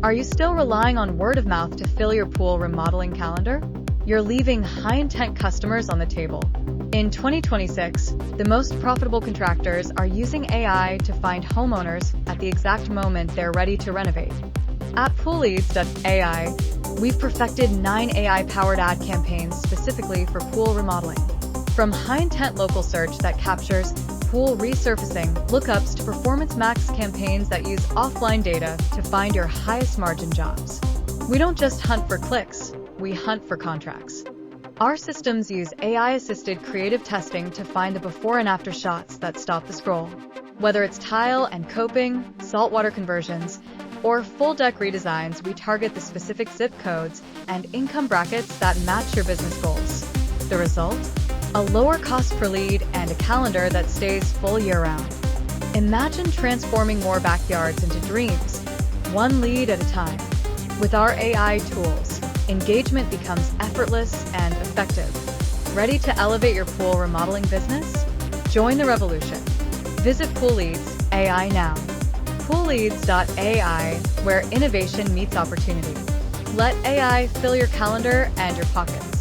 Are you still relying on word of mouth to fill your pool remodeling calendar? You're leaving high-intent customers on the table. In 2026, the most profitable contractors are using AI to find homeowners at the exact moment they're ready to renovate. At poolleads.ai, we've perfected 9 AI-powered ad campaigns specifically for pool remodeling. From high-intent local search that captures pool resurfacing lookups to Performance Max campaigns that use offline data to find your highest margin jobs. We don't just hunt for clicks, we hunt for contracts. Our systems use AI-assisted creative testing to find the before and after shots that stop the scroll. Whether it's tile and coping, saltwater conversions, or full deck redesigns, we target the specific zip codes and income brackets that match your business goals. The result? A lower cost per lead and a calendar that stays full year-round. Imagine transforming more backyards into dreams, one lead at a time. With our AI tools, engagement becomes effortless and effective. Ready to elevate your pool remodeling business? Join the revolution. Visit Pool Leads AI now. Poolleads.ai, where innovation meets opportunity. Let AI fill your calendar and your pockets.